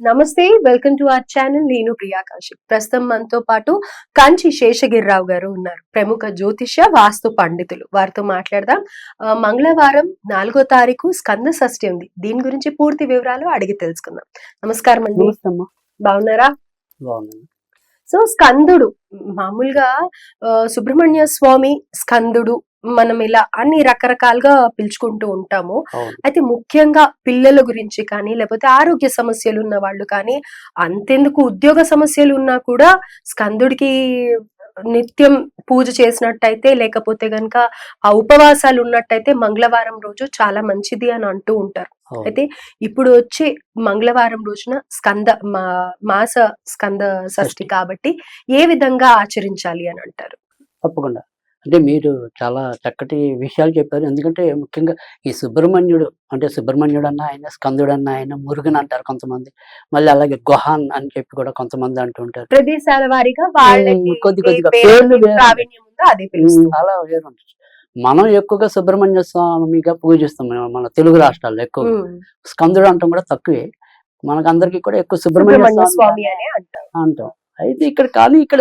నమస్తే, welcome to our channel. నేను ప్రియా కౌశిక్. ప్రస్తుతం మనతో పాటు కంచి శేషగిరిరావు గారు ఉన్నారు, ప్రముఖ జ్యోతిష్య వాస్తు పండితులు. వారితో మాట్లాడదాం. మంగళవారం 4వ తారీఖు స్కంద షష్ఠి ఉంది. దీని గురించి పూర్తి వివరాలు అడిగి తెలుసుకుందాం. నమస్కారం అండి. బాగున్నారా? సో స్కందుడు మామూలుగా సుబ్రహ్మణ్య స్వామి, స్కందుడు, మనం ఇలా అన్ని రకరకాలుగా పిలుచుకుంటూ ఉంటాము. అయితే ముఖ్యంగా పిల్లల గురించి కానీ, లేకపోతే ఆరోగ్య సమస్యలు ఉన్న వాళ్ళు కానీ, అంతెందుకు ఉద్యోగ సమస్యలు ఉన్నా కూడా స్కందుడికి నిత్యం పూజ చేసినట్టయితే, లేకపోతే గనక ఆ ఉపవాసాలు ఉన్నట్టయితే మంగళవారం రోజు చాలా మంచిది అని అంటూ ఉంటారు. అయితే ఇప్పుడు వచ్చే మంగళవారం రోజున మాస స్కంద షష్ఠి కాబట్టి ఏ విధంగా ఆచరించాలి అని అంటారు? తప్పకుండా. అంటే మీరు చాలా చక్కటి విషయాలు చెప్పారు. ఎందుకంటే ముఖ్యంగా ఈ సుబ్రహ్మణ్యుడు అంటే సుబ్రహ్మణ్యుడు అన్న ఆయన, స్కందుడు అన్న ఆయన, మురుగన్ అంటారు కొంతమంది. మళ్ళీ అలాగే గుహాన్ అని చెప్పి కూడా కొంతమంది అంటుంటారు. ప్రదేశాల వారీగా కొద్దిగా పేర్లు అలా వేరు. మనం ఎక్కువగా సుబ్రహ్మణ్య స్వామిగా పూజిస్తాం మన తెలుగు రాష్ట్రాల్లో ఎక్కువ. స్కందుడు అంటాం కూడా తక్కువే. మనకందరికి కూడా ఎక్కువ సుబ్రహ్మణ్య స్వామి అంటాం. అయితే ఇక్కడ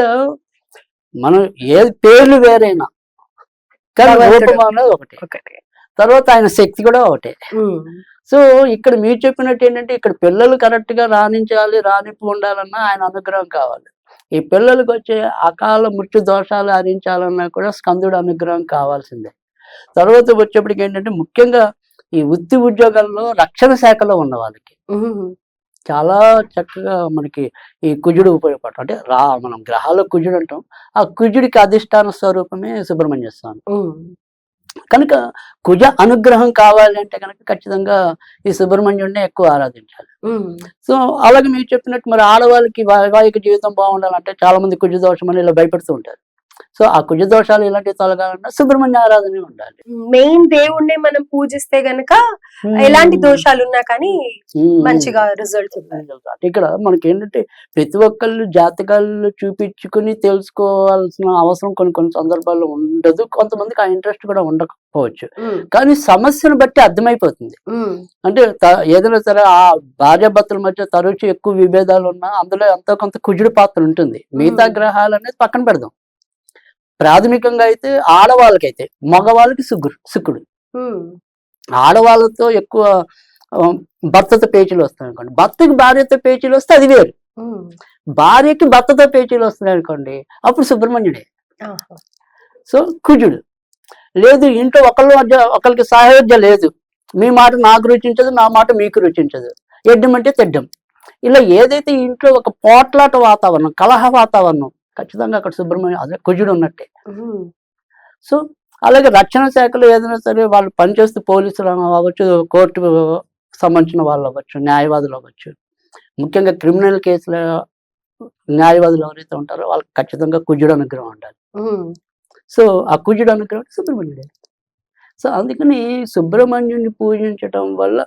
మనం ఏ పేర్లు వేరైనా కానీ రూపం అనేది ఒకటే, తర్వాత ఆయన శక్తి కూడా ఒకటే. సో ఇక్కడ మీరు చెప్పినట్టు ఏంటంటే, ఇక్కడ పిల్లలు కరెక్ట్ గా రానిప్పు ఉండాలన్నా ఆయన అనుగ్రహం కావాలి. ఈ పిల్లలకు వచ్చే అకాల మృత్యు దోషాలు హరించాలన్నా కూడా స్కందుడు అనుగ్రహం కావాల్సిందే. తర్వాత వచ్చేప్పటికి ఏంటంటే, ముఖ్యంగా ఈ వృత్తి ఉద్యోగాల్లో రక్షణ శాఖలో ఉన్న వాళ్ళకి చాలా చక్కగా మనకి ఈ కుజుడు ఉపయోగపడతాం. అంటే మనం గ్రహాల్లో కుజుడు అంటాం. ఆ కుజుడికి అధిష్టాన స్వరూపమే సుబ్రహ్మణ్య స్వామి. కనుక కుజ అనుగ్రహం కావాలి అంటే కనుక ఖచ్చితంగా ఈ సుబ్రహ్మణ్యుడిని ఎక్కువ ఆరాధించాలి. సో అలాగే మీరు చెప్పినట్టు మరి ఆడవాళ్ళకి వైవాహిక జీవితం బాగుండాలంటే చాలా మంది కుజ దోషం అని ఇలా భయపడుతూ ఉంటారు. సో ఆ కుజ దోషాలు ఇలాంటివి తొలగాలన్నా సుబ్రహ్మణ్య ఆరాధన ఉండాలి. మెయిన్ దేవుణ్ణి మనం పూజిస్తే గనక ఎలాంటి దోషాలు ఉన్నా కానీ మంచిగా రిజల్ట్ ఇక్కడ మనకి ఏంటంటే ప్రతి ఒక్కళ్ళు జాతకాలు చూపించుకుని తెలుసుకోవాల్సిన అవసరం కొన్ని సందర్భాల్లో ఉండదు. కొంతమందికి ఆ ఇంట్రెస్ట్ కూడా ఉండకపోవచ్చు. కానీ సమస్యను బట్టి అర్థమైపోతుంది. అంటే ఏదైనా సరే ఆ భార్యాభర్తల మధ్య తరచు ఎక్కువ విభేదాలు ఉన్నా అందులో ఎంతో కొంత కుజుడు పాత్ర ఉంటుంది. మిగతా గ్రహాలు అనేది పక్కన పెడదాం. ప్రాథమికంగా అయితే ఆడవాళ్ళకైతే, మగవాళ్ళకి శుక్రుడు. ఆడవాళ్ళతో ఎక్కువ భర్తతో పేచీలు వస్తాయి అనుకోండి, భర్తకి భార్యతో పేచీలు వస్తే అది వేరు. భార్యకి భర్తతో పేచీలు వస్తున్నాయి అనుకోండి, అప్పుడు సుబ్రహ్మణ్యుడే. సో కుజుడు లేదు, ఇంట్లో ఒకరికి సాయోధ్య లేదు, మీ మాట నాకు రుచించదు, నా మాట మీకు రుచించదు, ఎడ్డం అంటే తెడ్డం, ఇలా ఏదైతే ఇంట్లో ఒక పోట్లాట వాతావరణం, కలహ వాతావరణం, ఖచ్చితంగా అక్కడ సుబ్రహ్మణ్యం అదే కుజుడు ఉన్నట్టే. సో అలాగే రక్షణ శాఖలో ఏదైనా సరే వాళ్ళు పనిచేస్తూ పోలీసులు అవ్వచ్చు, కోర్టు సంబంధించిన వాళ్ళు అవ్వచ్చు, న్యాయవాదులు అవ్వచ్చు, ముఖ్యంగా క్రిమినల్ కేసుల న్యాయవాదులు ఎవరైతే ఉంటారో వాళ్ళకి ఖచ్చితంగా కుజుడు అనుగ్రహం ఉండాలి. సో ఆ కుజుడు అనుగ్రహం సుబ్రహ్మణ్యుడే. సో అందుకని సుబ్రహ్మణ్యుడిని పూజించడం వల్ల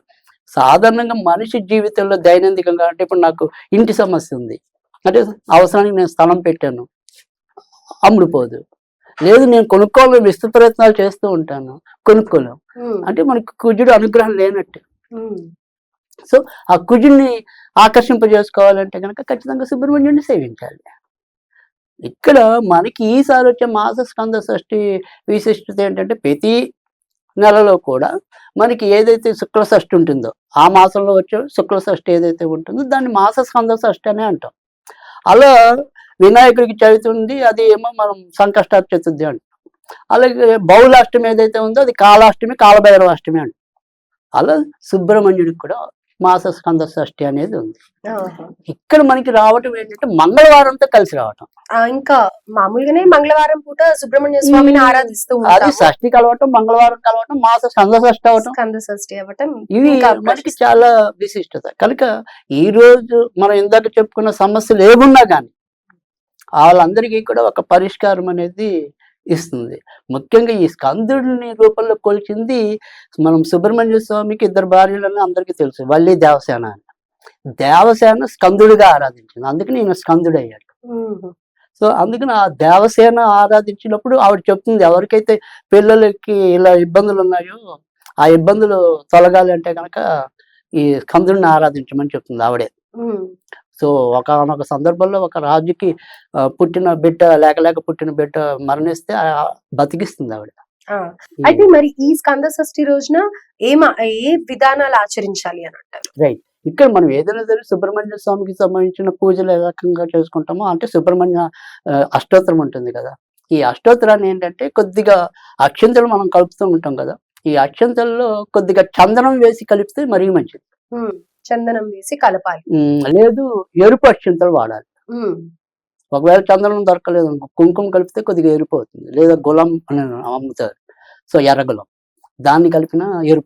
సాధారణంగా మనిషి జీవితంలో దైనందికంగా, అంటే ఇప్పుడు నాకు ఇంటి సమస్య ఉంది అంటే అవసరానికి నేను స్థలం పెట్టాను, అమ్ముడుపోదు. లేదు నేను కొనుక్కోవాలని విస్తృత ప్రయత్నాలు చేస్తూ ఉంటాను, కొనుక్కోలేం. అంటే మనకు కుజుడు అనుగ్రహం లేనట్టు. సో ఆ కుజుడిని ఆకర్షింపజేసుకోవాలంటే కనుక ఖచ్చితంగా సుబ్రహ్మణ్యుడిని సేవించాలి. ఇక్కడ మనకి ఈసారి వచ్చే మాస స్కంద షష్ఠి విశిష్టత ఏంటంటే, ప్రతి నెలలో కూడా మనకి ఏదైతే శుక్ల షష్ఠి ఉంటుందో, ఆ మాసంలో వచ్చే శుక్ల షష్ఠి ఏదైతే ఉంటుందో దాన్ని మాస స్కంద షష్ఠి అనే అంటాం. అలా వినాయకుడికి చవితి ఉంది, అది ఏమో మనం సంకష్ట చతుర్థి అంటాం. అలాగే బహుళాష్టమి ఏదైతే ఉందో అది కాళాష్టమి, కాలభైరవాష్టమి అంటాం. అలా సుబ్రహ్మణ్యుడికి కూడా మాస స్కంద షష్ఠి అనేది ఉంది. ఇక్కడ మనకి రావటం ఏంటంటే మంగళవారంతో కలిసి రావటం. ఇంకా మామూలుగానే మంగళవారం పూట సుబ్రహ్మణ్య స్వామిని ఆరాధిస్తూ అది షష్ఠి కలవటం, మంగళవారం కలవటం, మాస స్కంద షష్ఠి అవటం, ఇవి మనకి చాలా విశిష్టత. కనుక ఈ రోజు మనం ఇందాక చెప్పుకున్న సమస్యలు ఏమున్నా కానీ వాళ్ళందరికీ కూడా ఒక పరిష్కారం అనేది ఇస్తుంది. ముఖ్యంగా ఈ స్కందుడిని రూపంలో కొలిచింది మనం సుబ్రహ్మణ్య స్వామికి 2 భార్యలని అందరికీ తెలుసు, వల్లి దేవసేన అని. దేవసేన స్కందుడిగా ఆరాధించింది, అందుకని ఈయన స్కందుడు అయ్యాడు. సో అందుకని ఆ దేవసేన ఆరాధించినప్పుడు ఆవిడ చెప్తుంది, ఎవరికైతే పిల్లలకి ఇలా ఇబ్బందులు ఉన్నాయో ఆ ఇబ్బందులు తొలగాలి అంటే కనుక ఈ స్కందుడిని ఆరాధించమని చెప్తుంది ఆవిడే. ఉమ్, సో ఒకానొక సందర్భంలో ఒక రాజుకి పుట్టిన బిడ్డ లేక పుట్టిన బిడ్డ మరణిస్తే బతికిస్తుంది ఆవిడ. ఆ. అయితే మరి ఈ స్కంద షష్ఠి రోజున ఏ విధానాలు ఆచరించాలి అని అంటారు? రైట్. ఇక్కడ మనం ఏదైనా సరే సుబ్రహ్మణ్య స్వామికి సంబంధించిన పూజలు ఏ రకంగా చేసుకుంటామో, అంటే సుబ్రహ్మణ్య అష్టోత్తరం ఉంటుంది కదా. ఈ అష్టోత్తరాన్ని ఏంటంటే కొద్దిగా అక్షంతలు మనం కలుపుతూ ఉంటాం కదా. ఈ అక్షంతల్లో కొద్దిగా చందనం వేసి కలిపితే మరీ మంచిది. ఉమ్, చందనం వేసి కలపాలి. లేదు ఎరుపు అక్షంతలు వాడాలి. ఉమ్, ఒకవేళ చందనం దొరకలేదు అనుకో, కుంకుమ కలిపితే కొద్దిగా ఎరుపు అవుతుంది, లేదా గులం అని అమ్ముతారు. సో ఎర్ర గులం, దాన్ని కలిపిన ఎరుపు